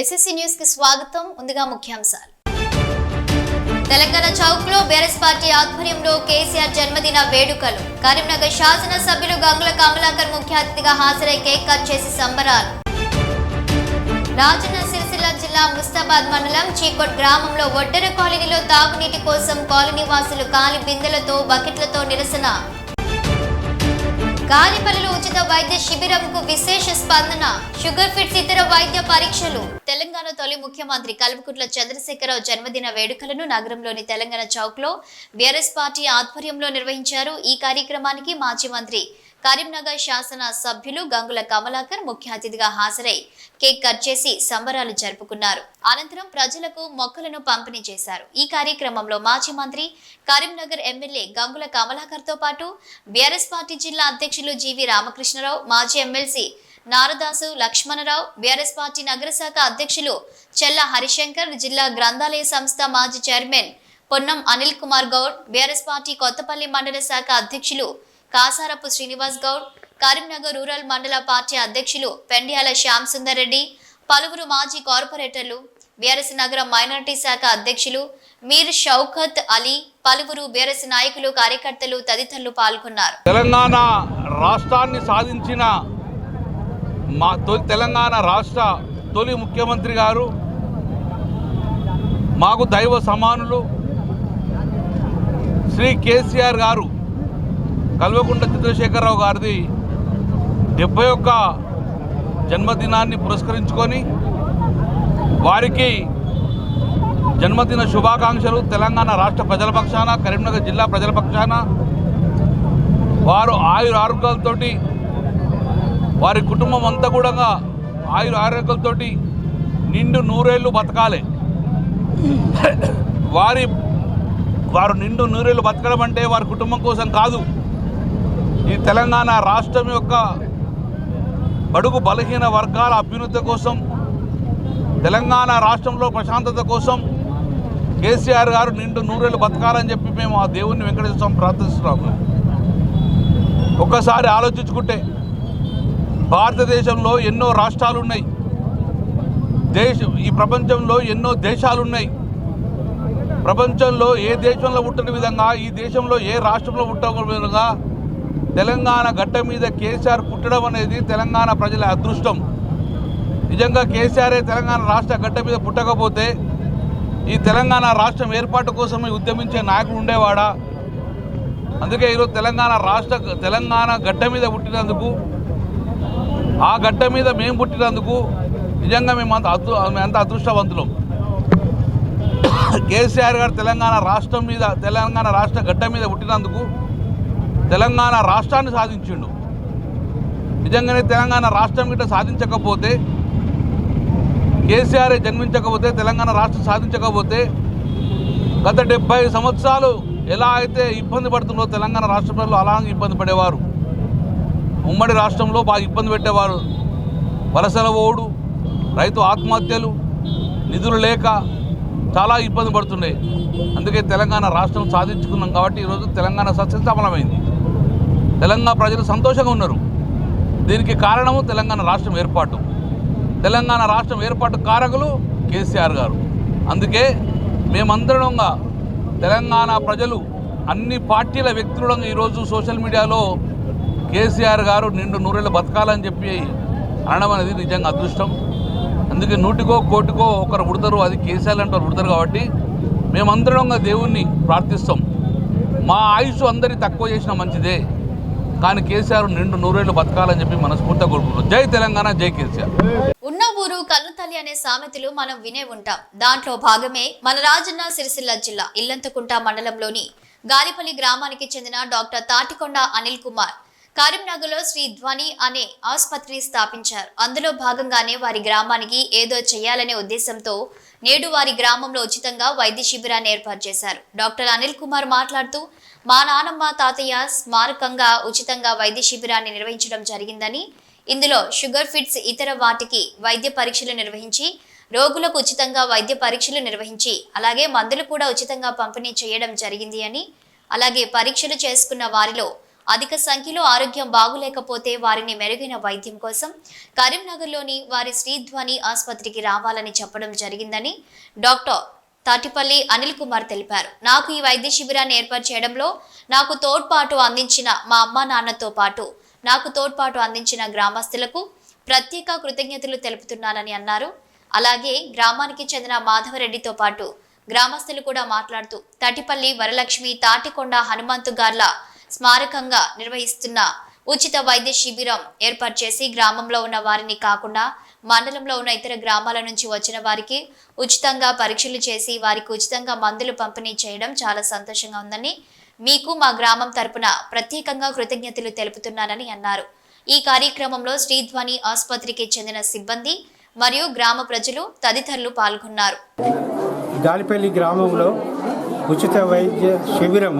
SSC news కి స్వాగతం. ముందుగా ముఖ్యాంశాలు. తెలంగాణ చౌక్ లో బీఆర్ఎస్ పార్టీ ఆధ్వర్యంలో కేసీఆర్ జన్మదిన వేడుకలు. కరీంనగర్ శాసన సభ్యులు గంగుల కమలాకర్ ముఖ్య అతిథిగా హాజరై కేక్ కట్ చేసి సంబరాలు. రాజన్న సిరిసిల్ల జిల్లా ముస్తాబాద్ మండలం చీకోట్ గ్రామంలో ఒడ్డెర కాలనీలో తాగునీటి కోసం కాలనీ వాసులు ఖాళీ బిందెలతో బకెట్లతో నిరసన. గాలిపల్లిలో ఉచిత వైద్య శిబిరంకు విశేష స్పందన. షుగర్ ఫిట్స్ ఇతర వైద్య పరీక్షలు. తెలంగాణ తొలి ముఖ్యమంత్రి కల్వకుంట్ల చంద్రశేఖరరావు జన్మదిన వేడుకలను నగరంలోని తెలంగాణ చౌక్ లో బీఆర్ఎస్ పార్టీ ఆధ్వర్యంలో నిర్వహించారు. ఈ కార్యక్రమానికి మాజీ మంత్రి కరీంనగర్ శాసన సభ్యులు గంగుల కమలాకర్ ముఖ్య అతిథిగా హాజరై కేక్ కట్ చేసి సంబరాలు జరుపుకున్నారు. అనంతరం ప్రజలకు మొక్కలను పంపిణీ చేశారు. ఈ కార్యక్రమంలో మాజీ మంత్రి కరీంనగర్ ఎమ్మెల్యే గంగుల కమలాకర్ తో పాటు బీఆర్ఎస్ పార్టీ జిల్లా అధ్యక్షులు జీవి రామకృష్ణరావు, మాజీ MLC Naradasu Lakshmanarao, BRS party నగర శాఖ అధ్యక్షులు చెల్ల హరిశంకర్, జిల్లా గ్రంథాలయ సంస్థ మాజీ chairman Ponnam Anil Kumar Goud, BRS party Kothapalli మండల శాఖ అధ్యక్షులు కాసారపు శ్రీనివాస్ గౌడ్, కరీంనగర్ రూరల్ మండల పార్టీ అధ్యక్షులు పెండ్యాల శ్యామ్ సుందర్ రెడ్డి, పలువురు మాజీ కార్పొరేటర్లు, బీఆర్ఎస్ నగర మైనార్టీ శాఖ అధ్యక్షులు మీర్ షౌకత్ అలీ, పలువురు బీఆర్ఎస్ నాయకులు, కార్యకర్తలు తదితరులు పాల్గొన్నారు. తెలంగాణ రాష్ట్రాన్ని సాధించిన తెలంగాణ రాష్ట్ర తొలి ముఖ్యమంత్రి గారు, మాకు దైవ సమానులు శ్రీ కేసీఆర్ గారు కల్వకుంట్ల చంద్రశేఖరరావు గారిది 71 జన్మదినాన్ని పురస్కరించుకొని వారికి జన్మదిన శుభాకాంక్షలు. తెలంగాణ రాష్ట్ర ప్రజల పక్షాన, కరీంనగర్ జిల్లా ప్రజల పక్షాన వారు ఆరోగ్యాలతోటి, వారి కుటుంబం అంతా కూడా ఆరోగ్యాలతో నిండు నూరేళ్ళు బతకాలి. వారు నిండు నూరేళ్ళు బతకడం అంటే వారి కుటుంబం కోసం కాదు, ఈ తెలంగాణ రాష్ట్రం యొక్క బడుగు బలహీన వర్గాల అభ్యున్నతి కోసం, తెలంగాణ రాష్ట్రంలో ప్రశాంతత కోసం కేసీఆర్ గారు నిండు నూరేళ్ళు బతకాలని చెప్పి మేము ఆ దేవుణ్ణి వెంకటేశ్వర స్వామి ప్రార్థిస్తున్నాము. ఒక్కసారి ఆలోచించుకుంటే భారతదేశంలో ఎన్నో రాష్ట్రాలు ఉన్నాయి, ఈ ప్రపంచంలో ఎన్నో దేశాలు ఉన్నాయి. ప్రపంచంలో ఏ దేశంలో పుట్టని విధంగా, ఈ దేశంలో ఏ రాష్ట్రంలో పుట్టని విధంగా తెలంగాణ గడ్డ మీద కేసీఆర్ పుట్టడం అనేది తెలంగాణ ప్రజల అదృష్టం. నిజంగా కేసీఆరే తెలంగాణ రాష్ట్ర గడ్డ మీద పుట్టకపోతే ఈ తెలంగాణ రాష్ట్రం ఏర్పాటు కోసమే ఉద్యమించే నాయకుడు ఉండేవాడా? అందుకే ఈరోజు తెలంగాణ గడ్డ మీద పుట్టినందుకు, ఆ గడ్డ మీద మేము పుట్టినందుకు నిజంగా మేమంత అదృష్టవంతులం. కేసీఆర్ గారు తెలంగాణ రాష్ట్ర గడ్డ మీద పుట్టినందుకు తెలంగాణ రాష్ట్రాన్ని సాధించిండు. నిజంగానే తెలంగాణ రాష్ట్రం గిట్ట సాధించకపోతే, కేసీఆర్ జన్మించకపోతే, తెలంగాణ రాష్ట్రం సాధించకపోతే గత 70 సంవత్సరాలు ఎలా అయితే ఇబ్బంది పడుతుందో తెలంగాణ రాష్ట్ర ప్రజలు అలాగే ఇబ్బంది పడేవారు. ఉమ్మడి రాష్ట్రంలో బాగా ఇబ్బంది పెట్టేవారు. వలసల ఓడు, రైతు ఆత్మహత్యలు, నిధులు లేక చాలా ఇబ్బంది పడుతుండే. అందుకే తెలంగాణ రాష్ట్రం సాధించుకున్నాం కాబట్టి ఈరోజు తెలంగాణ సస్యశ్యామలమైంది. తెలంగాణ ప్రజలు సంతోషంగా ఉన్నారు. దీనికి కారణము తెలంగాణ రాష్ట్రం ఏర్పాటు. తెలంగాణ రాష్ట్రం ఏర్పాటు కారకులు కేసీఆర్ గారు. అందుకే మేమందరంగా తెలంగాణ ప్రజలు, అన్ని పార్టీల వ్యక్తులంగా ఈరోజు సోషల్ మీడియాలో కేసీఆర్ గారు నిండు నూరేళ్ళు బతకాలని చెప్పి అనడం అనేది నిజంగా అదృష్టం. అందుకే 100కో 1,00,00,000కో ఒకరు పుడతారు, అది కేసీఆర్ అంటే పుడతారు. కాబట్టి మేమందరంగా దేవుణ్ణి ప్రార్థిస్తాం. మా ఆయుష్ అందరి తక్కువ చేసిన మంచిదే, కానీ కేసీఆర్ నిండు నూరేళ్ళు బతకాలని చెప్పి మనస్ఫూర్తిగా కోరుకుంటున్నాం. జై తెలంగాణ, జై కేసీఆర్. ఉన్న ఊరు కన్నుతల్లి అనే సామెతలు మనం వినే ఉంటాం. దాంట్లో భాగమే మన రాజన్న సిరిసిల్ల జిల్లా ఇల్లంతకుంట మండలంలోని గాలిపల్లి గ్రామానికి చెందిన డాక్టర్ తాటికొండ అనిల్ కుమార్ కరీంనగర్లో శ్రీ ధ్వని అనే ఆసుపత్రి స్థాపించారు. అందులో భాగంగానే వారి గ్రామానికి ఏదో చేయాలనే ఉద్దేశంతో నేడు వారి గ్రామంలో ఉచితంగా వైద్య శిబిరాన్ని ఏర్పాటు చేశారు. డాక్టర్ అనిల్ కుమార్ మాట్లాడుతూ, మా నానమ్మ తాతయ్య స్మారకంగా ఉచితంగా వైద్య శిబిరాన్ని నిర్వహించడం జరిగిందని, ఇందులో షుగర్ ఫిట్స్ ఇతర వాటికి వైద్య పరీక్షలు నిర్వహించి, రోగులకు ఉచితంగా వైద్య పరీక్షలు నిర్వహించి, అలాగే మందులు కూడా ఉచితంగా పంపిణీ చేయడం జరిగింది అని, అలాగే పరీక్షలు చేసుకున్న వారిలో అధిక సంఖ్యలో ఆరోగ్యం బాగులేకపోతే వారిని మెరుగైన వైద్యం కోసం కరీంనగర్లోని వారి శ్రీధ్వని ఆసుపత్రికి రావాలని చెప్పడం జరిగిందని డాక్టర్ తాటిపల్లి అనిల్ కుమార్ తెలిపారు. నాకు ఈ వైద్య శిబిరాన్ని ఏర్పాటు చేయడంలో నాకు తోడ్పాటు అందించిన మా అమ్మా నాన్నతో పాటు నాకు తోడ్పాటు అందించిన గ్రామస్తులకు ప్రత్యేక కృతజ్ఞతలు తెలుపుతున్నానని అన్నారు. అలాగే గ్రామానికి చెందిన మాధవరెడ్డితో పాటు గ్రామస్తులు కూడా మాట్లాడుతూ తాటిపల్లి వరలక్ష్మి తాటికొండ హనుమంతు గార్ల స్మారకంగా నిర్వహిస్తున్న ఉచిత వైద్య శిబిరం ఏర్పాటు చేసి గ్రామంలో ఉన్న వారిని కాకుండా మండలంలో ఉన్న ఇతర గ్రామాల నుంచి వచ్చిన వారికి ఉచితంగా పరీక్షలు చేసి వారికి ఉచితంగా మందులు పంపిణీ చేయడం చాలా సంతోషంగా ఉందని మీకు మా గ్రామం తరపున ప్రత్యేకంగా కృతజ్ఞతలు తెలుపుతున్నానని అన్నారు. ఈ కార్యక్రమంలో శ్రీధ్వని ఆసుపత్రికి చెందిన సిబ్బంది మరియు గ్రామ ప్రజలు తదితరులు పాల్గొన్నారు. గాలిపల్లి గ్రామంలో ఉచిత వైద్య శిబిరం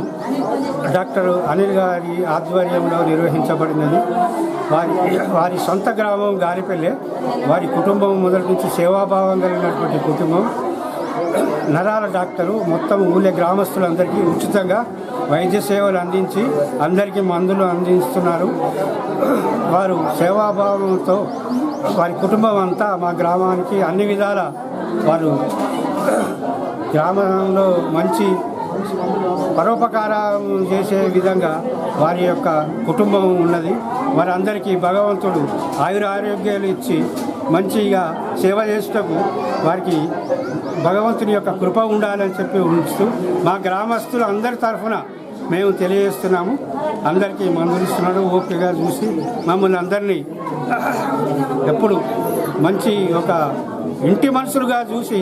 డాక్టర్ అనిల్ గారి ఆధ్వర్యంలో నిర్వహించబడినది. వారి సొంత గ్రామం గాలిపల్లి. వారి కుటుంబం మొదటి నుంచి సేవాభావం కలిగినటువంటి కుటుంబం. నరాల డాక్టరు మొత్తం ఊళ్ళో గ్రామస్తులందరికీ ఉచితంగా వైద్య సేవలు అందించి అందరికీ మందులు అందిస్తున్నారు. వారు సేవాభావంతో వారి కుటుంబం అంతా మా గ్రామానికి అన్ని విధాల వారు గ్రామంలో మంచి పరోపకారం చేసే విధంగా వారి యొక్క కుటుంబం ఉన్నది. వారందరికీ భగవంతుడు ఆయురారోగ్యాలు ఇచ్చి మంచిగా సేవ చేసేటకు వారికి భగవంతుని యొక్క కృప ఉండాలని చెప్పి ఉంచుతూ మా గ్రామస్తులు అందరి తరఫున మేము తెలియజేస్తున్నాము. అందరికీ మందులు ఇస్తున్నాడు. ఓపికగా చూసి మమ్మల్ని అందరినీ ఎప్పుడు మంచి ఒక ఇంటి మనుషులుగా చూసి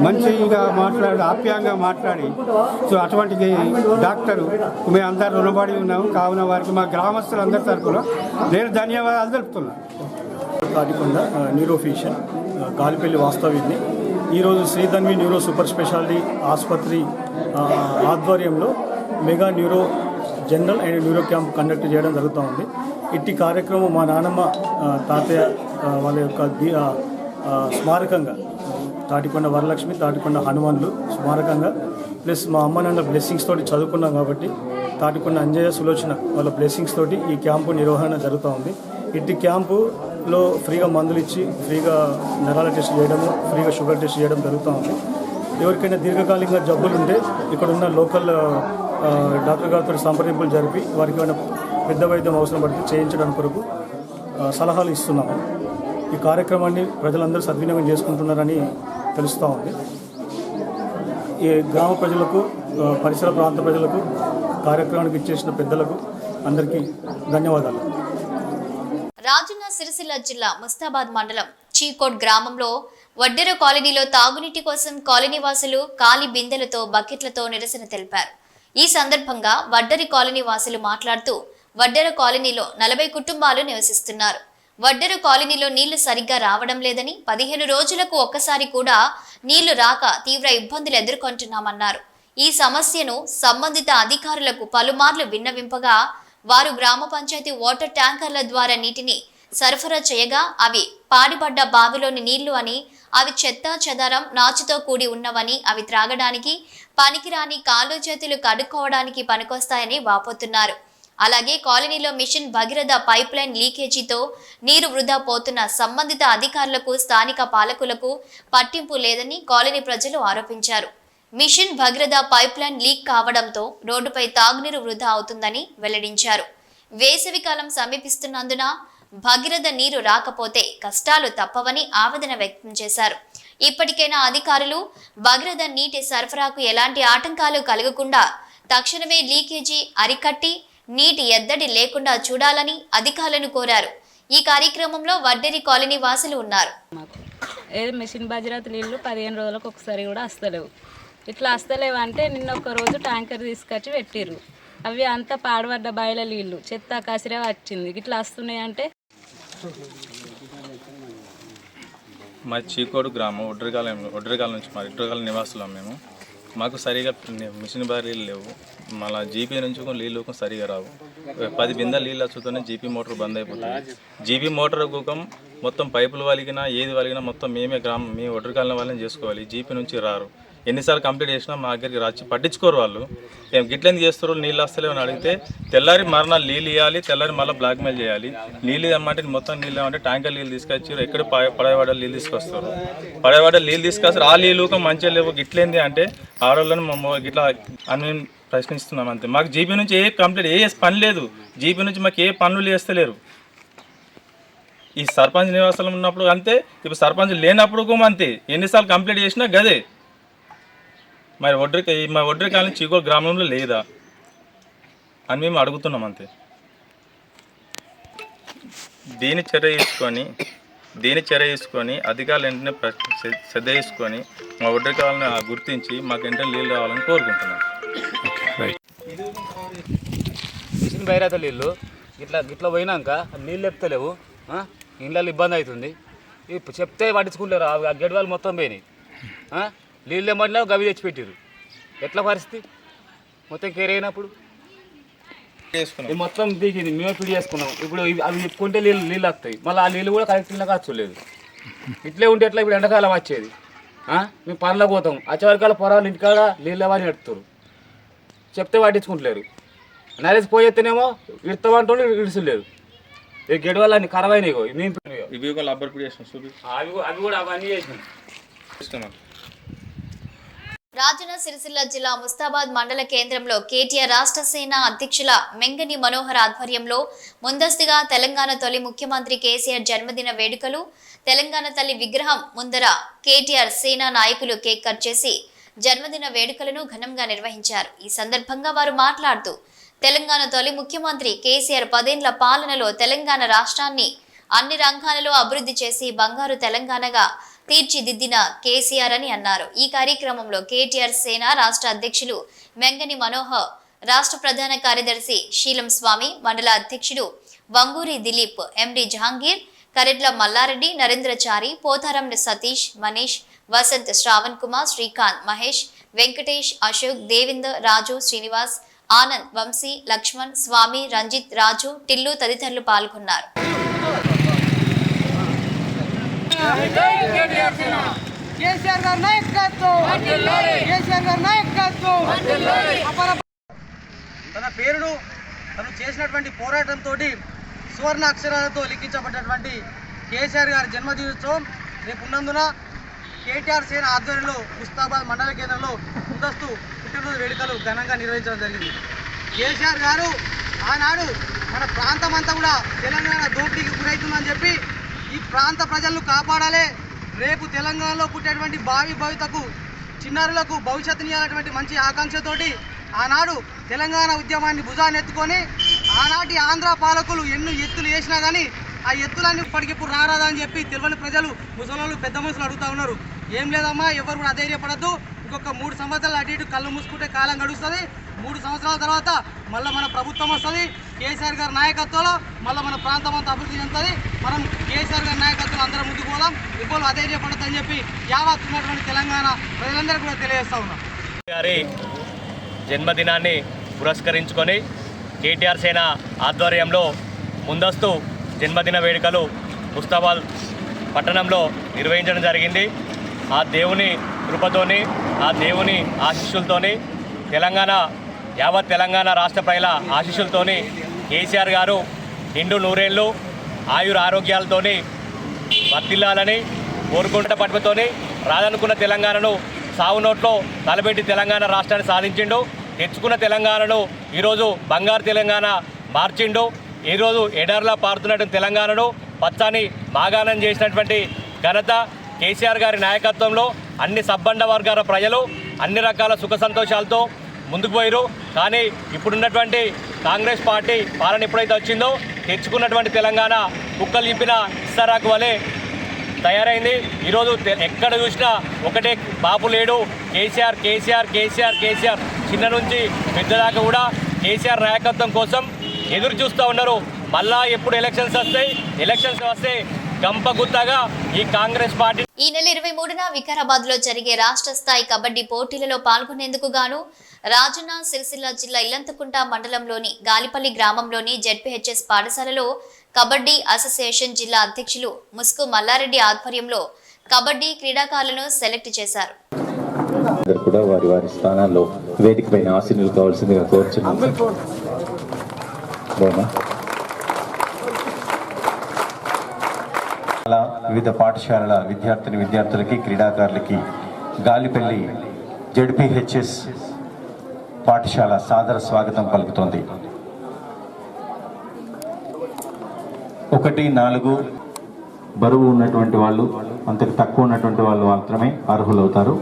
మంచిగా మాట్లాడి ఆప్యాయంగా మాట్లాడి అటువంటి డాక్టరు మేము అందరు రుణపడి ఉన్నాము. కావున వారికి మా గ్రామస్తులందరి తరఫున నేను ధన్యవాదాలు తెలుపుతున్నాను. తాటికొండ న్యూరోఫిషియన్ గాలిపల్లి వాస్తవ్యుడిని. ఈరోజు శ్రీధన్వి న్యూరో సూపర్ స్పెషాలిటీ ఆసుపత్రి ఆధ్వర్యంలో mega neuro general and neuro camp conduct చేయడం జరుగుతూ ఉంది. ఇట్టి కార్యక్రమం మా నాన్నమ్మ తాతయ్య వాళ్ళ యొక్క స్మారకంగా తాటికొండ వరలక్ష్మి తాటికొండ హనుమాన్లు స్మారకంగా ప్లస్ మా అమ్మ నాన్న బ్లెస్సింగ్స్ తోటి చదువుకున్నాం కాబట్టి తాటికొండ అంజయ్య సులోచన వాళ్ళ బ్లెస్సింగ్స్ తోటి ఈ క్యాంపు నిర్వహణ జరుగుతూ ఉంది. ఇట్టి క్యాంపులో ఫ్రీగా మందులు ఇచ్చి ఫ్రీగా నరాల టెస్ట్ చేయడము ఫ్రీగా షుగర్ టెస్ట్ చేయడం జరుగుతూ ఉంది. ఎవరికైనా దీర్ఘకాలికంగా జబ్బులు ఉంటే ఇక్కడ ఉన్న లోకల్ డాక్టర్ గారితో సంప్రదింపులు జరిపి వారికి ఏమైనా పెద్ద వైద్యం అవసరం పడితే చేయించడం కొరకు సలహాలు ఇస్తున్నాము. ఈ కార్యక్రమాన్ని ప్రజలందరూ సద్వినియోగం చేసుకుంటున్నారని తెలుస్తూ ఉంది. ఈ గ్రామ ప్రజలకు పరిసర ప్రాంత ప్రజలకు కార్యక్రమానికి ఇచ్చేసిన పెద్దలకు అందరికీ ధన్యవాదాలు. రాజన్న సిరిసిల్ల జిల్లా ముస్తాబాద్ మండలం చీకోట్ గ్రామంలో వడ్డెర కాలనీలో తాగునీటి కోసం కాలనీ వాసులు ఖాళీ బిందెలతో బకెట్లతో నిరసన తెలిపారు. ఈ సందర్భంగా వడ్డరి కాలనీ వాసులు మాట్లాడుతూ వడ్డెర కాలనీలో 40 కుటుంబాలు నివసిస్తున్నారు. వడ్డెర కాలనీలో నీళ్లు సరిగ్గా రావడం లేదని 15 రోజులకు ఒక్కసారి కూడా నీళ్లు రాక తీవ్ర ఇబ్బందులు ఎదుర్కొంటున్నామన్నారు. ఈ సమస్యను సంబంధిత అధికారులకు పలుమార్లు విన్నవింపగా వారు గ్రామ పంచాయతీ వాటర్ ట్యాంకర్ల ద్వారా నీటిని సరఫరా చేయగా అవి పాడిపడ్డ బావిలోని నీళ్లు అని, అవి చెత్త చెదారం నాచుతో కూడి ఉన్నవని, అవి త్రాగడానికి పనికిరాని కాళ్ళు చేతులు కడుక్కోవడానికి పనికొస్తాయని వాపోతున్నారు. అలాగే కాలనీలో మిషన్ భగీరథ పైప్ లైన్ లీకేజీతో నీరు వృధా పోతున్న సంబంధిత అధికారులకు స్థానిక పాలకులకు పట్టింపు లేదని కాలనీ ప్రజలు ఆరోపించారు. Mission Bhagiratha pipe line leak కావడంతో రోడ్డుపై తాగునీరు వృధా అవుతుందని వెల్లడించారు. వేసవికాలం సమీపిస్తున్నందున భగీరథ నీరు రాకపోతే కష్టాలు తప్పవని ఆవేదన వ్యక్తం చేశారు. ఇప్పటికైనా అధికారులు భగీరథ నీటి సరఫరాకు ఎలాంటి ఆటంకాలు కలగకుండా తక్షణమే లీకేజీ అరికట్టి నీటి ఎద్దడి లేకుండా చూడాలని అధికారులను కోరారు. ఈ కార్యక్రమంలో వడ్డేరి కాలనీ వాసులు ఉన్నారు. ఏదో మిషన్ భగీరథ నీళ్ళు 15 రోజులకు ఒకసారి కూడా వస్తలేవు. ఇట్లా వస్తలేవు అంటే నిన్న ఒక రోజు ట్యాంకర్ తీసుకొచ్చి పెట్టిర్రు. అవి అంతా పాడబడ్డ బాయిల నీళ్ళు చెత్త కసిరే వచ్చింది. ఇట్లా వస్తున్నాయి అంటే మా చీకోడు గ్రామం ఒడ్రగాల నుంచి మా ఒడ్రగాల నివాసులం మేము. మాకు సరిగా మిషన్ బారీలు లేవు. మళ్ళీ జీపీ నుంచి నీళ్ళు సరిగా రావు. 10 బిందెలు నీళ్ళు వచ్చుతూనే జీపీ మోటార్ బంద్ అయిపోతుంది. జీపీ మోటార్ గుకం మొత్తం పైపులు వలిగినా ఏది వలిగినా మొత్తం మేము ఒడ్రగాలిన వాళ్ళని చేసుకోవాలి. జీపీ నుంచి రారు. ఎన్నిసార్లు కంప్లీట్ చేసినా మా దగ్గరికి వచ్చి పట్టించుకోరు వాళ్ళు. ఏం గిట్లెందుకు చేస్తారు, నీళ్ళు వస్తలేవు అని అడిగితే తెల్లారి మరణాలు నీళ్ళు ఇవ్వాలి, తెల్లారి మళ్ళీ బ్లాక్మెయిల్ చేయాలి. నీళ్ళు ఇవ్వమంటే మొత్తం నీళ్ళు ఏమంటే ట్యాంకర్ నీళ్ళు తీసుకొచ్చి ఎక్కడ పడేవాడ నీళ్ళు తీసుకొస్తారు. పడేవాడ నీళ్ళు తీసుకొస్తారు, ఆ నీళ్ళు మంచిగా లేవు. గిట్లేంది అంటే ఆడవాళ్ళని గిట్లా అని ప్రశ్నిస్తున్నాం అంతే. మాకు జీపీ నుంచి ఏ కంప్లీట్ ఏ పని లేదు, జీపీ నుంచి మాకు ఏ పనులు చేస్తలేరు. ఈ సర్పంచ్ నివాసాలు ఉన్నప్పుడు అంతే, ఇప్పుడు సర్పంచ్ లేనప్పుడు అంతే. ఎన్నిసార్లు కంప్లీట్ చేసినా గదే. మరి మా ఒడ్రి కాలనీ చీకోలు గ్రామంలో లేదా అని మేము అడుగుతున్నాం అంతే. దీని చర్య తీసుకొని అధికారులు వెంటనే శ్రద్ధ తీసుకొని మా ఒడ్రి కాలనీ గుర్తించి మాకు వెంటనే నీళ్ళు రావాలని కోరుకుంటున్నాం. మిషన్ బైరాత నీళ్ళు గిట్లా పోయినాక నీళ్ళు ఎప్పుతలేవు, ఇళ్ళలో ఇబ్బంది అవుతుంది. చెప్తే పట్టించుకుంటారు, ఆ గడ్డవాళ్ళు మొత్తం పోయినాయి. నీళ్ళు ఏమన్నా గవి తెచ్చిపెట్టారు. ఎట్లా పరిస్థితి మొత్తం కేర్ అయినప్పుడు మొత్తం దిగింది, మేమే పిడి చేసుకున్నాం. ఇప్పుడు అవి చెప్పుకుంటే నీళ్ళు వస్తాయి, మళ్ళీ ఆ నీళ్ళు కూడా కరెక్ట్ నీళ్ళకి వచ్చలేదు. ఇట్లే ఉంటే ఎట్లా? ఇప్పుడు ఎండాకాలం వచ్చేది, మేము పనులకు పోతాం, వచ్చేవరకాల పొరాలు ఇంటికాడ నీళ్ళు ఎవరిని పెడతారు, చెప్తే పట్టించుకుంటలేరు. నరేసి పోయేస్తేనేమో ఇడతామంటే ఇడుచులేదు. ఈ గెడవలు అన్ని ఖరాబ్ అయినాయి. అవి కూడా అవన్నీ చేసినాం. రాజన్న సిరిసిల్ల జిల్లా ముస్తాబాద్ మండల కేంద్రంలో కేటీఆర్ రాష్ట్ర సేన అధ్యక్షుల మెంగని మనోహర్ ఆధ్వర్యంలో ముందస్తుగా తెలంగాణ తొలి ముఖ్యమంత్రి కేసీఆర్ జన్మదిన వేడుకలు, తెలంగాణ తల్లి విగ్రహం ముందర కేటీఆర్ సేన నాయకులు కేక్ కట్ చేసి జన్మదిన వేడుకలను ఘనంగా నిర్వహించారు. ఈ సందర్భంగా వారు మాట్లాడుతూ తెలంగాణ తొలి ముఖ్యమంత్రి కేసీఆర్ 10 ఏళ్ల పాలనలో తెలంగాణ రాష్ట్రాన్ని అన్ని రంగాలలో అభివృద్ధి చేసి బంగారు తెలంగాణగా తీర్చిదిద్దిన కేసీఆర్ అని అన్నారు. ఈ కార్యక్రమంలో కేటీఆర్ సేన రాష్ట్ర అధ్యక్షులు మెంగని మనోహర్, రాష్ట్ర ప్రధాన కార్యదర్శి శీలం స్వామి, మండల అధ్యక్షుడు వంగూరి దిలీప్, ఎండి జహాంగీర్, కరెడ్ల మల్లారెడ్డి, నరేంద్రచారి, పోతారం సతీష్, మనీష్, వసంత్, శ్రావణ్ కుమార్, శ్రీకాంత్, మహేష్, వెంకటేష్, అశోక్, దేవిందర్, రాజు, శ్రీనివాస్, ఆనంద్, వంశీ, లక్ష్మణ్, స్వామి, రంజిత్, రాజు, టిల్లు తదితరులు పాల్గొన్నారు. తన పేరును తను చేసినటువంటి పోరాటంతో సువర్ణ అక్షరాలతో లిఖించబడ్డటువంటి కేసీఆర్ గారి జన్మదినోత్సవం రేపు ఉన్నందున కేటీఆర్ సేన ఆధ్వర్యంలో ముస్తాబాద్ మండల కేంద్రంలో ముందస్తు పుట్టినరోజు వేడుకలు ఘనంగా నిర్వహించడం జరిగింది. కేసీఆర్ గారు ఆనాడు మన ప్రాంతం అంతా కూడా తెలంగాణ దోపిడీకి గురవుతుందని చెప్పి ఈ ప్రాంత ప్రజలను కాపాడాలి, రేపు తెలంగాణలో పుట్టేటువంటి భావి భవితకు చిన్నారులకు భవిష్యత్తునియాలటువంటి మంచి ఆకాంక్షతోటి ఆనాడు తెలంగాణ ఉద్యమాన్ని భుజానెత్తుకొని ఆనాటి ఆంధ్ర పాలకులు ఎన్ని ఎత్తులు వేసినా కానీ ఆ ఎత్తులన్నీ ఇప్పటికిప్పుడు రారాదని చెప్పి తెలియని ప్రజలు, ముసలోళ్ళు, పెద్ద మనుషులు అడుగుతూ ఉన్నారు. ఏం లేదమ్మా, ఎవరు కూడా అధైర్యపడద్దు, ఇంకొక 3 సంవత్సరాలు అటు ఇటు కళ్ళు మూసుకుంటే కాలం గడుస్తుంది. 3 సంవత్సరాల తర్వాత మళ్ళీ మన ప్రభుత్వం వస్తుంది, కేసీఆర్ గారి నాయకత్వంలో మళ్ళీ మన ప్రాంతం అంతా అభివృద్ధి చెందుతుంది. మనం కేసీఆర్ గారి నాయకత్వం అందరం ముందుకు పోదాం, ఇప్పుడు అధైర్యపడద్దని చెప్పి యావత్ ఉన్నటువంటి తెలంగాణ ప్రజలందరూ కూడా తెలియజేస్తా ఉన్నాం. గారి జన్మదినాన్ని పురస్కరించుకొని కేటీఆర్ సేన ఆధ్వర్యంలో ముందస్తు జన్మదిన వేడుకలు ముస్తాబాద్ పట్టణంలో నిర్వహించడం జరిగింది. ఆ దేవుని కృపతోని, ఆ దేవుని ఆశీస్సులతోని, యావత్ తెలంగాణ రాష్ట్ర ప్రజల ఆశీస్సులతోని కేసీఆర్ గారు నిండు నూరేళ్ళు ఆరోగ్యాలతోని వర్ధిల్లాలని కోరుకుంట పట్టుతోని రాదనుకున్న తెలంగాణను సాగు నోట్లో తలబెట్టి తెలంగాణ రాష్ట్రాన్ని సాధించిండు. తెచ్చుకున్న తెలంగాణను ఈరోజు బంగారు తెలంగాణ మార్చిండు. ఈరోజు ఎడార్లా పారుతున్నటువంటి తెలంగాణను పచ్చని మాగాణం చేసినటువంటి ఘనత కేసీఆర్ గారి నాయకత్వంలో అన్ని సబ్బండ వర్గాల ప్రజలు అన్ని రకాల సుఖ సంతోషాలతో ముందుకు పోయారు. కానీ ఇప్పుడున్నటువంటి కాంగ్రెస్ పార్టీ పాలన ఎప్పుడైతే వచ్చిందో తెచ్చుకున్నటువంటి తెలంగాణ కుక్కలు చింపిన ఇస్తరాకు వలె తయారైంది. ఈరోజు ఎక్కడ చూసినా ఒకటే బాపు లేడు, కేసీఆర్ కేసీఆర్ కేసీఆర్ కేసీఆర్. చిన్న నుంచి పెద్ద దాకా కూడా కేసీఆర్ నాయకత్వం కోసం ఎదురు చూస్తూ ఉన్నారు. మళ్ళా ఎప్పుడు ఎలక్షన్స్ వస్తే గంపగుత్తగా ఈ కాంగ్రెస్ పార్టీ. ఈ నెల 23న వికారాబాద్ లో జరిగే రాష్ట్ర స్థాయి కబడ్డీ పోటీలలో పాల్గొనేందుకు గాను రాజన్న సిరిసిల్ల జిల్లా ఇల్లంతకుంట మండలంలోని గాలిపల్లి గ్రామంలోని జెడ్పీహెచ్ఎస్ పాఠశాలలో కబడ్డీ అసోసియేషన్ జిల్లా అధ్యక్షులు ముస్కు మల్లారెడ్డి ఆధ్వర్యంలో కబడ్డీ క్రీడాకారులను సెలెక్ట్ చేశారు. కూడా వారి వారి స్థానాల్లో వేదిక పైన ఆశీనులు కావాల్సిందిగా కోరుచున్నాను. అలా వివిధ పాఠశాలల విద్యార్థులకి క్రీడాకారులకి గాలిపల్లి జెడ్పీహెచ్ఎస్ పాఠశాల సాదర స్వాగతం పలుకుతోంది. 1-4 బరువు ఉన్నటువంటి వాళ్ళు, అంతకు తక్కువ ఉన్నటువంటి వాళ్ళు మాత్రమే అర్హులవుతారు.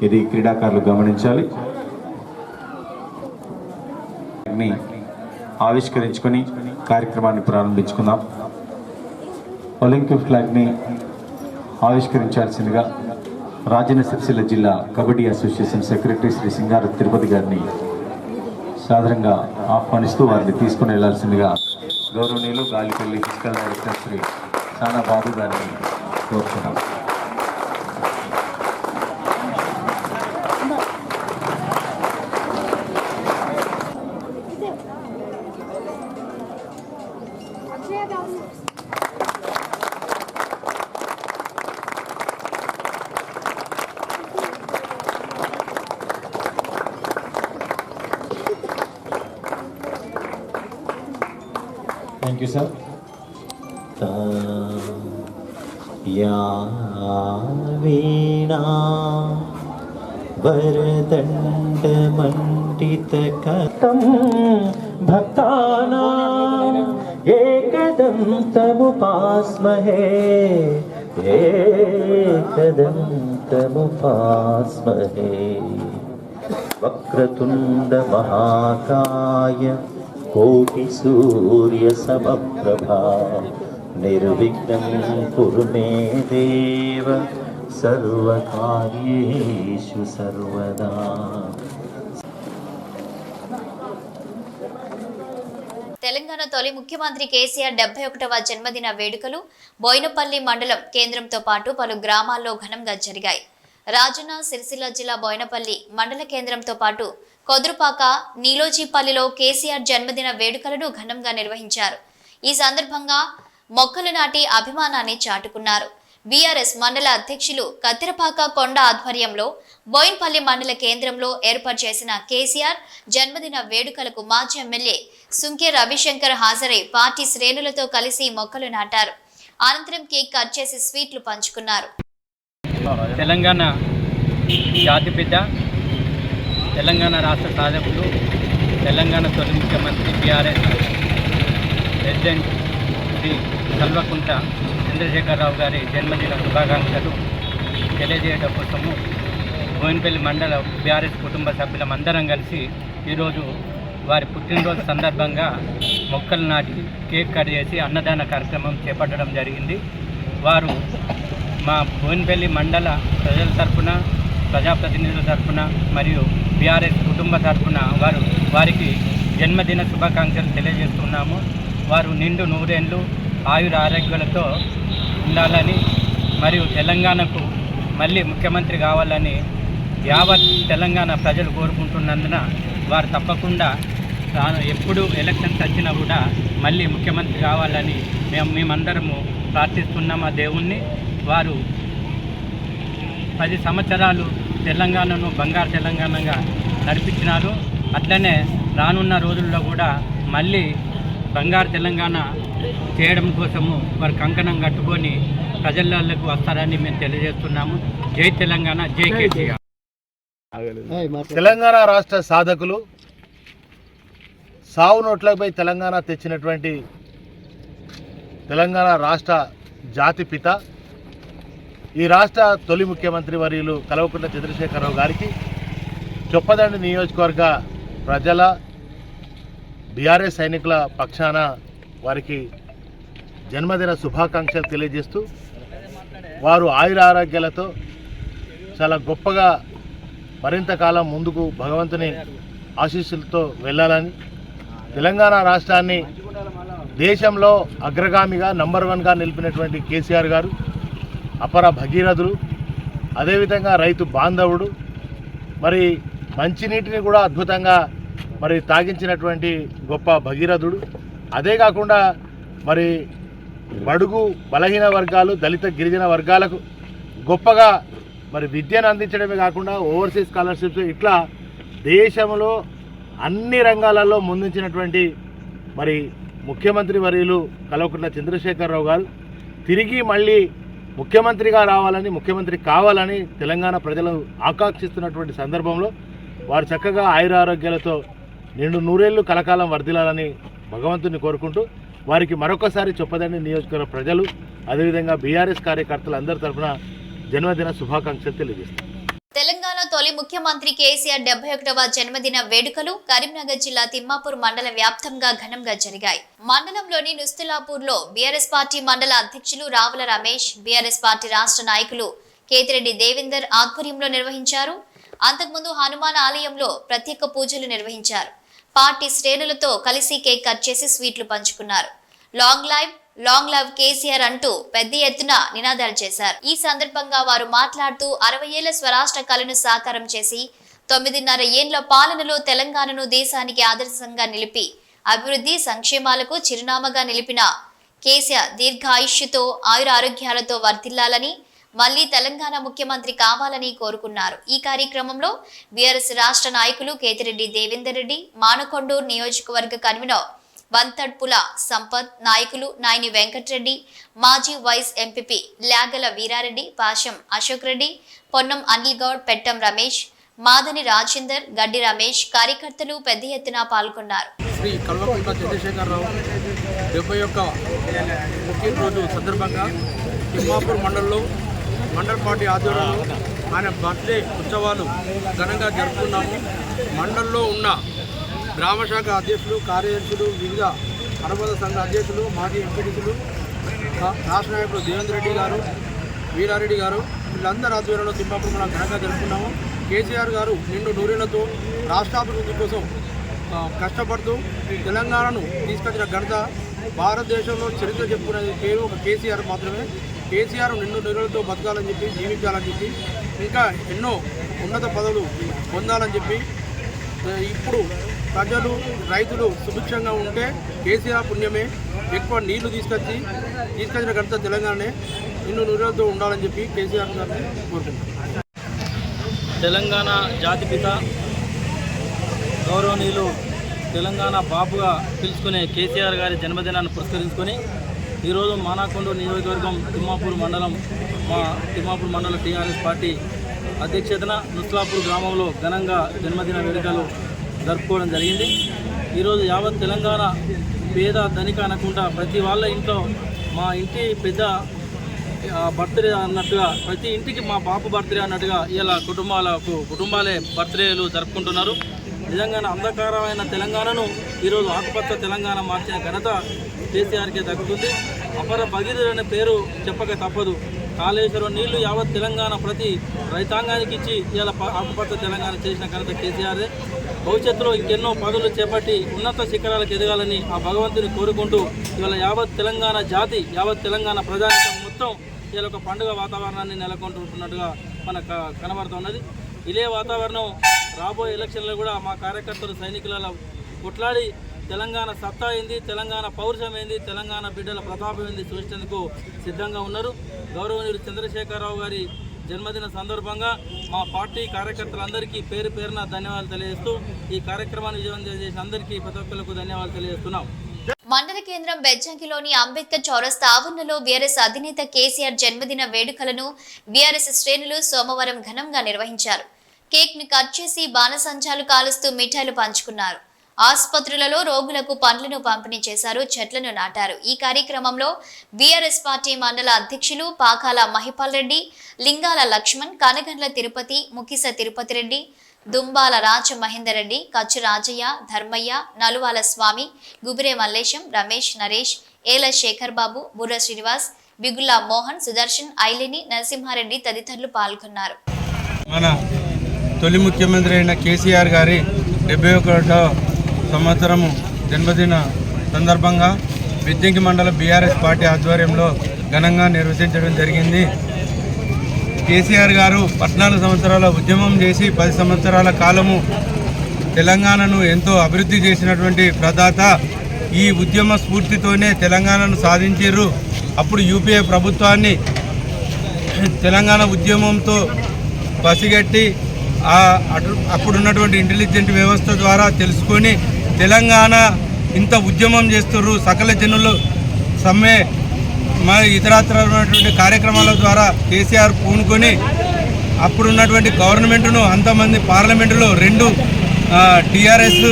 ఇది క్రీడాకారులు గమనించాలి. ఆవిష్కరించుకొని కార్యక్రమాన్ని ప్రారంభించుకుందాం. ఒలింపిక్ ఫ్లాగ్ని ఆవిష్కరించాల్సిందిగా రాజన్న సిరిసిల్ల జిల్లా కబడ్డీ అసోసియేషన్ సెక్రటరీ శ్రీ సింగార తిరుపతి గారిని సాధారణంగా ఆహ్వానిస్తూ వారిని తీసుకుని వెళ్లాల్సిందిగా గౌరవనీయులు గాలిపల్లి ఫిజికల్ డైరెక్టర్ శ్రీ సానా బాబు గారిని కోరుతున్నాం. Thank you, sir. Ya veena varadanda mandita katam bhaktana ekadamtamupasmahe vakratunda mahakaya कोटि सूर्य समप्रभा निर्विघ्नं कुरु मे देव सर्वकार्येषु सर्वदा. తెలంగాణ తొలి ముఖ్యమంత్రి కేసీఆర్ 71వ జన్మదిన వేడుకలు బోయినపల్లి మండలం కేంద్రంతో పాటు పలు గ్రామాల్లో ఘనంగా జరిగాయి. రాజన్న సిరిసిల్ల జిల్లా బోయినపల్లి మండల కేంద్రంతో పాటు కొదురుపాక నీలోజీపల్లిలో కేసీఆర్ జన్మదిన వేడుకలను ఘనంగా నిర్వహించారు. ఈ సందర్భంగా మొక్కలు నాటి అభిమానాన్ని చాటుకున్నారు. బీఆర్ఎస్ మండల అధ్యక్షులు కత్తిరపాక కొండ ఆధ్వర్యంలో బోయినపల్లి మండల కేంద్రంలో ఏర్పాటు చేసిన కేసీఆర్ జన్మదిన వేడుకలకు మాజీ ఎమ్మెల్యే సుంకే రవిశంకర్ హాజరై పార్టీ శ్రేణులతో కలిసి మొక్కలు నాటారు. అనంతరం కేక్ కట్ చేసి స్వీట్లు పంచుకున్నారు. తెలంగాణ జాతిపిత, తెలంగాణ రాష్ట్ర సాధకులు, తెలంగాణ తొలి ముఖ్యమంత్రి బీఆర్ఎస్ ప్రెసిడెంట్ శ్రీ కల్వకుంట్ల చంద్రశేఖరరావు గారి జన్మదిన శుభాకాంక్షలు తెలియజేయడం కోసము బోయినపల్లి మండల బీఆర్ఎస్ కుటుంబ సభ్యులమందరం కలిసి ఈరోజు వారి పుట్టినరోజు సందర్భంగా మొక్కలు నాటి కేక్ కట్ చేసి అన్నదాన కార్యక్రమం చేపట్టడం జరిగింది. వారు మా బోయినపల్లి మండల ప్రజల తరఫున, ప్రజాప్రతినిధుల తరఫున మరియు బీఆర్ఎస్ కుటుంబ తరఫున వారికి జన్మదిన శుభాకాంక్షలు తెలియజేస్తున్నాము. వారు నిండు నూరేళ్లు ఆయుర ఆరోగ్యాలతో ఉండాలని మరియు తెలంగాణకు మళ్ళీ ముఖ్యమంత్రి కావాలని యావత్ తెలంగాణ ప్రజలు కోరుకుంటున్నందున వారు తప్పకుండా ఎప్పుడు ఎలక్షన్స్ వచ్చినా కూడా మళ్ళీ ముఖ్యమంత్రి కావాలని మేమందరము ప్రార్థిస్తున్నాం ఆ దేవుణ్ణి. వారు 10 సంవత్సరాలు తెలంగాణను బంగారు తెలంగాణగా నడిపించినారు. అట్లనే రానున్న రోజుల్లో కూడా మళ్ళీ బంగారు తెలంగాణ చేయడం కోసము వారు కంకణం కట్టుకొని ప్రజలకు వస్తారని మేము తెలియజేస్తున్నాము. జై తెలంగాణ, జై కేసీఆర్. తెలంగాణ రాష్ట్ర సాధకులు, సావు నోట్లపై తెలంగాణ తెచ్చినటువంటి తెలంగాణ రాష్ట్ర జాతిపిత, ఈ రాష్ట్ర తొలి ముఖ్యమంత్రి వర్యులు కల్వకుంట్ల చంద్రశేఖరరావు గారికి చొప్పదండి నియోజకవర్గ ప్రజల, బీఆర్ఎస్ సైనికుల పక్షాన వారికి జన్మదిన శుభాకాంక్షలు తెలియజేస్తూ వారు ఆయుర ఆరోగ్యాలతో చాలా గొప్పగా మరింత కాలం ముందుకు భగవంతుని ఆశీస్సులతో వెళ్ళాలని, తెలంగాణ రాష్ట్రాన్ని దేశంలో అగ్రగామిగా నంబర్ 1గా నిలిపినటువంటి కేసీఆర్ గారు అపర భగీరథుడు, అదేవిధంగా రైతు బాంధవుడు, మరి మంచినీటిని కూడా అద్భుతంగా మరి తాగించినటువంటి గొప్ప భగీరథుడు. అదే కాకుండా మరి బడుగు బలహీన వర్గాలు, దళిత గిరిజన వర్గాలకు గొప్పగా మరి విద్యను అందించడమే కాకుండా ఓవర్సీస్ స్కాలర్షిప్స్ ఇట్లా దేశంలో అన్ని రంగాలలో ముందుంచినటువంటి మరి ముఖ్యమంత్రి వర్యులు కల్వకుంట్ల చంద్రశేఖరరావు గారు తిరిగి మళ్ళీ ముఖ్యమంత్రిగా రావాలని, ముఖ్యమంత్రి కావాలని తెలంగాణ ప్రజలు ఆకాంక్షిస్తున్నటువంటి సందర్భంలో వారు చక్కగా ఆయురారోగ్యాలతో నిండు నూరేళ్లు కలకాలం వర్ధిల్లాలని భగవంతుని కోరుకుంటూ వారికి మరొకసారి చొప్పదండి నియోజకవర్గ ప్రజలు అదేవిధంగా బీఆర్ఎస్ కార్యకర్తలు అందరి తరఫున జన్మదిన శుభాకాంక్షలు తెలియజేస్తారు. తెలంగాణ తొలి ముఖ్యమంత్రి కేసీఆర్ 71వ జన్మదిన వేడుకలు కరీంనగర్ జిల్లా తిమ్మాపూర్ మండల వ్యాప్తంగా ఘనంగా జరిగాయి. మండలంలోని నుస్తులాపూర్లో బీఆర్ఎస్ పార్టీ మండల అధ్యక్షులు రావుల రమేష్, బీఆర్ఎస్ పార్టీ రాష్ట్ర నాయకులు కేతిరెడ్డి దేవేందర్ ఆధ్వర్యంలో నిర్వహించారు. అంతకుముందు హనుమాన్ ఆలయంలో ప్రత్యేక పూజలు నిర్వహించారు. పార్టీ శ్రేణులతో కలిసి కేక్ కట్ చేసి స్వీట్లు పంచుకున్నారు. లాంగ్ లైవ్ కేసీఆర్ అంటూ పెద్ద ఎత్తున నినాదాలు చేశారు. ఈ సందర్భంగా వారు మాట్లాడుతూ 60 ఏళ్ల స్వరాష్ట్ర కళను సాకారం చేసి 9.5 ఏళ్ల పాలనలో తెలంగాణను దేశానికి ఆదర్శంగా నిలిపి అభివృద్ధి సంక్షేమాలకు చిరునామాగా నిలిపిన కేసీఆర్ దీర్ఘాయుష్యుతో ఆయురారోగ్యాలతో వర్ధిల్లాలని, మళ్లీ తెలంగాణ ముఖ్యమంత్రి కావాలని కోరుకున్నారు. ఈ కార్యక్రమంలో బీఆర్ఎస్ రాష్ట్ర నాయకులు కేతిరెడ్డి దేవేందర్ రెడ్డి, మానకొండూరు నియోజకవర్గ కన్వీనర్ వంతడ్పుల సంపత్, నాయకులు నాయని వెంకటరెడ్డి, మాజీ వైస్ ఎంపీపీ ల్యాగల వీరారెడ్డి, పాశం అశోక్ రెడ్డి, పొన్నం అనిల్ గౌడ్, పెట్టం రమేష్, మాదని రాజేందర్, గడ్డి రమేష్ కార్యకర్తలు పెద్ద ఎత్తున పాల్గొన్నారు. శ్రీ కల్వకుంట్ల చంద్రశేఖరరావు 71వ పుట్టినరోజు సందర్భంగా తిమ్మాపూర్ మండలంలో మండల పార్టీ ఆధ్వర్యంలో ఆయన బర్త్డే ఉత్సవాలు ఘనంగా జరుపుకున్నాము. మండలంలో ఉన్న గ్రామశాఖ అధ్యక్షులు, కార్యదర్శులు, వివిధ అనుబంధ సంఘ అధ్యక్షులు, మాజీ ఎంపీటీసీలు, రాష్ట్ర నాయకులు దేవేందర్ రెడ్డి గారు, వీరారెడ్డి గారు వీళ్ళందరూ ఆధ్వర్యంలో తిమ్మాపూర్ మనం ఘనంగా జరుపుకున్నాము. కేసీఆర్ గారు నిండు నూరేళ్లతో రాష్ట్రాభివృద్ధి కోసం కష్టపడుతూ తెలంగాణను తీసుకొచ్చిన ఘనత భారతదేశంలో చరిత్ర చెప్పుకునేది కేవలం ఒక కేసీఆర్ మాత్రమే. కేసీఆర్ నిండు నూరేళ్లతో బతకాలని చెప్పి, జీవించాలని చెప్పి, ఇంకా ఎన్నో ఉన్నత పదవులు పొందాలని చెప్పి, ఇప్పుడు ప్రజలు రైతులు సుభిక్షంగా ఉంటే కేసీఆర్ పుణ్యమే. ఎక్కువ నీళ్లు తీసుకొచ్చిన ఘనత తెలంగాణనే. నిన్ను నూరేళ్లతో ఉండాలని చెప్పి కేసీఆర్ గారిని కోరుకుంటున్నాను. తెలంగాణ జాతిపిత గౌరవనీయులు తెలంగాణ బాబుగా పిలుచుకునే కేసీఆర్ గారి జన్మదినాన్ని పురస్కరించుకొని ఈరోజు మానకొండూరు నియోజకవర్గం తిమ్మాపూర్ మండల టీఆర్ఎస్ పార్టీ అధ్యక్షతన నుస్లాపూర్ గ్రామంలో ఘనంగా జన్మదిన వేడుకలు జరుపుకోవడం జరిగింది. ఈరోజు యావత్ తెలంగాణ పేద ధనిక అనకుండా ప్రతి వాళ్ళ ఇంట్లో మా ఇంటి పెద్ద బర్త్డే అన్నట్టుగా, ప్రతి ఇంటికి మా బాపు బర్త్డే అన్నట్టుగా ఇలా కుటుంబాలే బర్త్డేలు జరుపుకుంటున్నారు. నిజంగా అంధకారమైన తెలంగాణను ఈరోజు ఆకుపచ్చ తెలంగాణ మార్చిన ఘనత కేసీఆర్కే దక్కుతుంది. అపర భగీరథుడు అనే పేరు చెప్పక తప్పదు. కాళేశ్వరం నీళ్లు యావత్ తెలంగాణ ప్రతి రైతాంగానికి ఇచ్చి ఇలా ఆకుపచ్చ తెలంగాణ చేసిన ఘనత కేసీఆర్దే. భవిష్యత్తులో ఇంకెన్నో పదవులు చేపట్టి ఉన్నత శిఖరాలకు ఎదగాలని ఆ భగవంతుని కోరుకుంటూ ఇవాళ యావత్ తెలంగాణ జాతి, యావత్ తెలంగాణ ప్రజానికం మొత్తం ఇలా ఒక పండుగ వాతావరణాన్ని నెలకొంటున్నట్టుగా మనకు కనబడుతున్నది. ఇదే వాతావరణం రాబోయే ఎలక్షన్లో కూడా మా కార్యకర్తలు సైనికుల కొట్లాడి తెలంగాణ సత్తా ఏంది, తెలంగాణ పౌరుషం ఏంది, తెలంగాణ బిడ్డల ప్రతాపం ఏంది చూసేందుకు సిద్ధంగా ఉన్నారు. గౌరవనీయులు చంద్రశేఖరరావు గారి జన్మదిన సందర్భంగా మా పార్టీ కార్యకర్తలందరికీ పేరు పేరున ధన్యవాదాలు తెలియజేస్తూ ఈ కార్యక్రమాన్ని విజయవంతం చేసిన అందరికీ ప్రతి ఒక్కరికి ధన్యవాదాలు తెలియజేస్తున్నాం. మండల కేంద్రం బెజ్జంకిలోని అంబేద్కర్ చౌరస్తా ఆవరణలో బీఆర్ఎస్ అధినేత కేసీఆర్ జన్మదిన వేడుకలను బీఆర్ఎస్ శ్రేణులు సోమవారం ఘనంగా నిర్వహించారు. కేక్ ను కట్ చేసి బాణసంచాలు కాలుస్తూ మిఠాయిలు పంచుకున్నారు. ఆసుపత్రులలో రోగులకు పండ్లను పంపిణీ చేశారు, చెట్లను నాటారు. ఈ కార్యక్రమంలో బీఆర్ఎస్ పార్టీ మండల అధ్యక్షులు పాకాల మహిపాల్ రెడ్డి, లింగాల లక్ష్మణ్, కనగండ్ల తిరుపతి, ముకిస తిరుపతి రెడ్డి, దుంబాల రాజ మహేందర్ రెడ్డి, కచ్చు రాజయ్య, ధర్మయ్య, నలువాల స్వామి, గుబిరే మల్లేశం, రమేష్, నరేష్, ఏల శేఖర్ బాబు, బుర్ర శ్రీనివాస్, బిగుల్లా మోహన్, సుదర్శన్, ఐలిని, నరసింహారెడ్డి తదితరులు పాల్గొన్నారు. మన తొలి ముఖ్యమంత్రి అయిన కేసీఆర్ గారి 71వ సంవత్సరము జన్మదిన సందర్భంగా బెజ్జంకి మండల బీఆర్ఎస్ పార్టీ ఆధ్వర్యంలో ఘనంగా నిర్వహించడం జరిగింది. కేసీఆర్ గారు 14 సంవత్సరాల ఉద్యమం చేసి 10 సంవత్సరాల కాలము తెలంగాణను ఎంతో అభివృద్ధి చేసినటువంటి ప్రదాత. ఈ ఉద్యమ స్ఫూర్తితోనే తెలంగాణను సాధించారు. అప్పుడు యూపీఏ ప్రభుత్వాన్ని తెలంగాణ ఉద్యమంతో పసిగట్టి అప్పుడున్నటువంటి ఇంటెలిజెంట్ వ్యవస్థ ద్వారా తెలుసుకొని తెలంగాణ ఇంత ఉద్యమం చేస్తున్నారు, సకల జనులు సమ్మె ఇతరత్రమైనటువంటి కార్యక్రమాల ద్వారా కేసీఆర్ పూనుకొని అప్పుడున్నటువంటి గవర్నమెంట్ను అంతమంది పార్లమెంటులో 2 టీఆర్ఎస్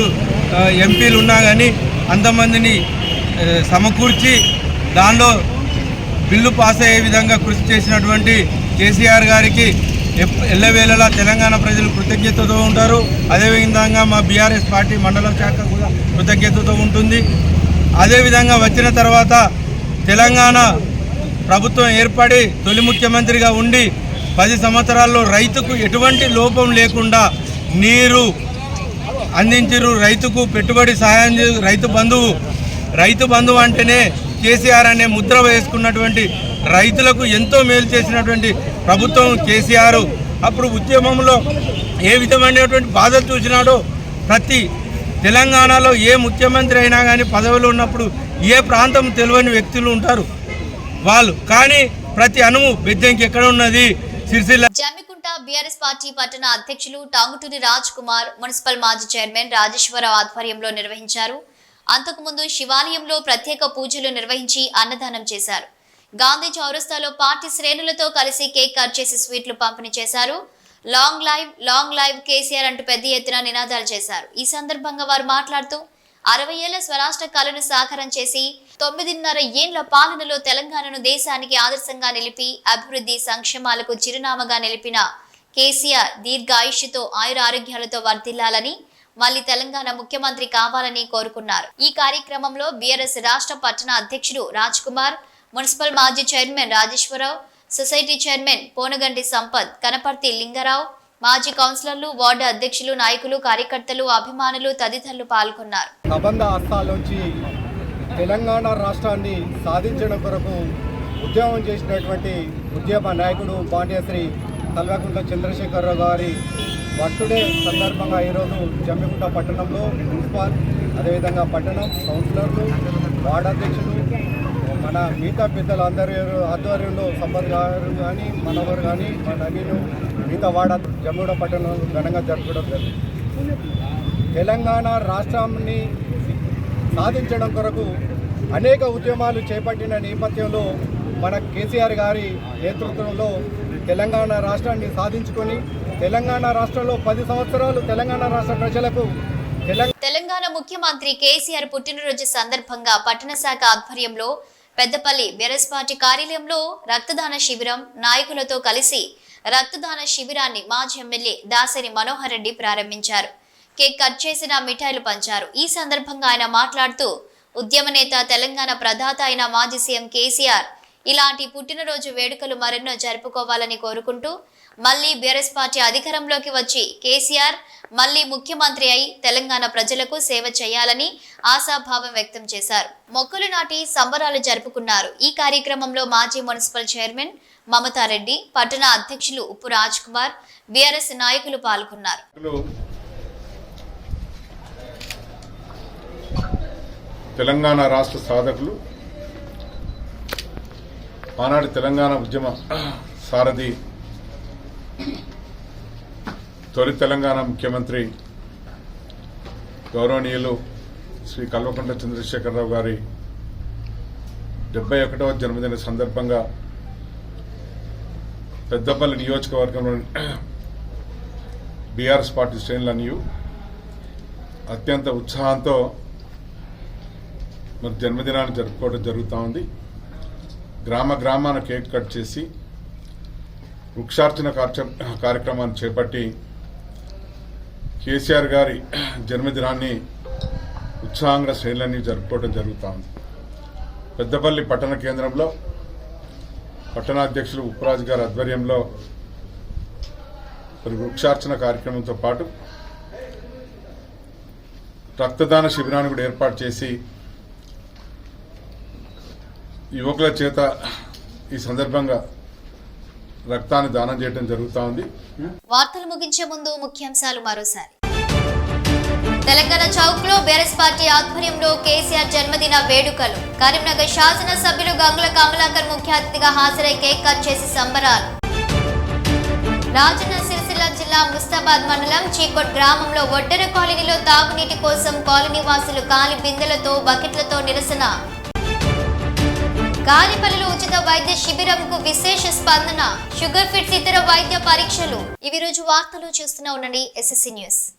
ఎంపీలు ఉన్నా కానీ అంతమందిని సమకూర్చి దానిలో బిల్లు పాస్ అయ్యే విధంగా కృషి చేసినటువంటి కేసీఆర్ గారికి ఎల్లవేళలా తెలంగాణ ప్రజలు కృతజ్ఞతతో ఉంటారు. అదేవిధంగా మా బీఆర్ఎస్ పార్టీ మండల శాఖ కూడా కృతజ్ఞతతో ఉంటుంది. అదేవిధంగా వచ్చిన తర్వాత తెలంగాణ ప్రభుత్వం ఏర్పడి తొలి ముఖ్యమంత్రిగా ఉండి 10 సంవత్సరాల్లో రైతుకు ఎటువంటి లోపం లేకుండా నీరు అందించారు. రైతుకు పెట్టుబడి సహాయం రైతు బంధువు అంటేనే కేసీఆర్ అనే ముద్ర వేసుకున్నటువంటి రైతులకు ఎంతో మేలు చేసినటువంటి ప్రభుత్వం కేసీఆర్. అప్పుడు ఉద్యమంలో ఏ విధమైనటువంటి బాధలు చూసినాడో ప్రతి తెలంగాణలో ఏ ముఖ్యమంత్రి అయినా కానీ పదవిలో ఉన్నప్పుడు ఏ ప్రాంతం తెలియని వ్యక్తులు ఉంటారు వాళ్ళు, కానీ ప్రతి అణువు బెజ్జంకి ఎక్కడ ఉన్నది సిరిసిల్ల. జమ్మికుంట బీఆర్ఎస్ పార్టీ పట్టణ అధ్యక్షులు టాంగుటూరి రాజ్ కుమార్ మున్సిపల్ మాజీ చైర్మన్ రాజేశ్వరరావు ఆధ్వర్యంలో నిర్వహించారు. అంతకుముందు శివాలయంలో ప్రత్యేక పూజలు నిర్వహించి అన్నదానం చేశారు. గాంధీ చౌరస్తాలో పార్టీ శ్రేణులతో కలిసి కేక్ కట్ చేసి స్వీట్లు పంపిణీ చేశారు. లాంగ్ లైవ్ కేసీఆర్ అంటూ పెద్ద ఎత్తున నినాదాలు చేశారు. ఈ సందర్భంగా వారు మాట్లాడుతూ 60 ఏళ్ల స్వరాష్ట్ర కళను సాకారం చేసి 9.5 ఏళ్ల పాలనలో తెలంగాణను దేశానికి ఆదర్శంగా నిలిపి అభివృద్ధి సంక్షేమాలకు చిరునామాగా నిలిపిన కేసీఆర్ దీర్ఘాయుష్యుతో ఆయురారోగ్యాలతో వర్ధిల్లాలని, మళ్లీ తెలంగాణ ముఖ్యమంత్రి కావాలని కోరుకున్నారు. ఈ కార్యక్రమంలో బీఆర్ఎస్ రాష్ట్ర పట్టణ అధ్యక్షుడు రాజ్ కుమార్, మున్సిపల్ మాజీ chairman Rajeswararao, society chairman Ponaganti Sampath, Kanaparthi Lingarao, మాజీ కౌన్సిలర్లు, వార్డు అధ్యక్షులు, నాయకులు, కార్యకర్తలు, అభిమానులు తదితరులు పాల్గొన్నారు. కబంధ హస్తాల్లోంచి తెలంగాణ రాష్ట్రాన్ని సాధించడం కొరకు ఉద్యమం చేసినటువంటి ఉద్యమ నాయకుడు పాండ్యశ్రీ కల్వకుంట్ల చంద్రశేఖరరావు గారి బర్త్డే సందర్భంగా ఈరోజు జమ్మికుంట పట్టణంలో మున్సిపల్, అదేవిధంగా పట్టణం కౌన్సిలర్లు, వార్డు అధ్యక్షులు, మన మిగతా పెద్దలు అందరి ఆధ్వర్యంలో సంపత్ గారు కానీ, మనవరు కానీ, మా నవీను, మిగతా వార్డు జమ్మికుంట పట్టణంలో ఘనంగా జరుపుకోవడం జరిగింది. తెలంగాణ రాష్ట్రాన్ని సాధించడం కొరకు అనేక ఉద్యమాలు చేపట్టిన నేపథ్యంలో మన కేసీఆర్ గారి నేతృత్వంలో తెలంగాణ రాష్ట్రాన్ని సాధించుకొని తెలంగాణ రాష్ట్రంలో 10 సంవత్సరాలు తెలంగాణ రాష్ట్ర ప్రజలకు తెలంగాణ ముఖ్యమంత్రి కేసీఆర్ పుట్టినరోజు సందర్భంగా పట్టణ శాఖ ఆధ్వర్యంలో పెద్దపల్లి బీఆర్ఎస్ పార్టీ కార్యాలయంలో రక్తదాన శిబిరం నాయకులతో కలిసి రక్తదాన శిబిరాన్ని మాజీ ఎమ్మెల్యే దాసరి మనోహర్ రెడ్డి ప్రారంభించారు. కేక్ కట్ చేసిన మిఠాయిలు పంచారు. ఈ సందర్భంగా ఆయన మాట్లాడుతూ ఉద్యమ నేత, తెలంగాణ ప్రదాత అయిన మాజీ సీఎం కేసీఆర్ ఇలాంటి పుట్టినరోజు వేడుకలు మరెన్నో జరుపుకోవాలని కోరుకుంటూ మళ్లీ బీఆర్ఎస్ పార్టీ అధికారంలోకి వచ్చి కేసీఆర్ మళ్లీ ముఖ్యమంత్రి అయి తెలంగాణ ప్రజలకు సేవ చేయాలని ఆశాభావం వ్యక్తం చేశారు. మొక్కలు నాటి సంబరాలు జరుపుకున్నారు. ఈ కార్యక్రమంలో మాజీ మున్సిపల్ చైర్మన్ మమతారెడ్డి, పట్టణ అధ్యక్షులు ఉప్పు రాజ్ కుమార్, బీఆర్ఎస్ నాయకులు పాల్గొన్నారు. తెలంగాణ రాష్ట్ర సాధకులు, ఆనాటి తెలంగాణ ఉద్యమ సారథి, తొలి తెలంగాణ ముఖ్యమంత్రి గౌరవనీయులు శ్రీ కల్వకుంట్ల చంద్రశేఖరరావు గారి 71వ జన్మదిన సందర్భంగా పెద్దపల్లి నియోజకవర్గంలోని బీఆర్ఎస్ పార్టీ శ్రేణులన్నీ అత్యంత ఉత్సాహంతో మరి జన్మదినాన్ని జరుపుకోవడం జరుగుతూ ఉంది. గ్రామాన కేక్ కట్ చేసి వృక్షార్చన కార్యక్రమాన్ని చేపట్టి కేసీఆర్ గారి జన్మదినాన్ని ఉత్సాహంగా శ్రేణులన్నీ జరుపుకోవడం జరుగుతూ ఉంది. పెద్దపల్లి పట్టణ కేంద్రంలో పట్టణాధ్యక్షులు ఉప్పరాజు గారి ఆధ్వర్యంలో వృక్షార్చన కార్యక్రమంతో పాటు రక్తదాన శిబిరాన్ని కూడా ఏర్పాటు చేసి యువకుల చేత ఈ సందర్భంగా రక్తాన్ని దానం చేయడం జరుగుతూ ఉంది. వార్తలు ముగించే ముందు ముఖ్యాంశాలు మరోసారి. తెలంగాణ చౌక్ లో బీఆర్ఎస్ పార్టీ ఆధ్వర్యంలో కేసీఆర్ జన్మదిన వేడుకలు. కరీంనగర్ శాసనసభ్యులు గంగుల కమలాకర్ ముఖ్య అతిథిగా హాజరై కేక్ కట్ చేసి సంబరాలు. రాజన్న సిరిసిల్ల జిల్లా ముస్తాబాద్ మండలం చీకోట్ గ్రామంలో ఒడ్డెర కాలనీలో తాగునీటి కోసం కాలనీ వాసులు కాలి బిందెలతో బకెట్లతో నిరసన. గాలిపల్లిలో ఉచిత వైద్య శిబిరంకు విశేష స్పందన. షుగర్ ఫిట్స్ ఇతర వైద్య పరీక్షలు. ఇవి రోజు వార్తలు చూస్తూనే ఉండండి SSC న్యూస్.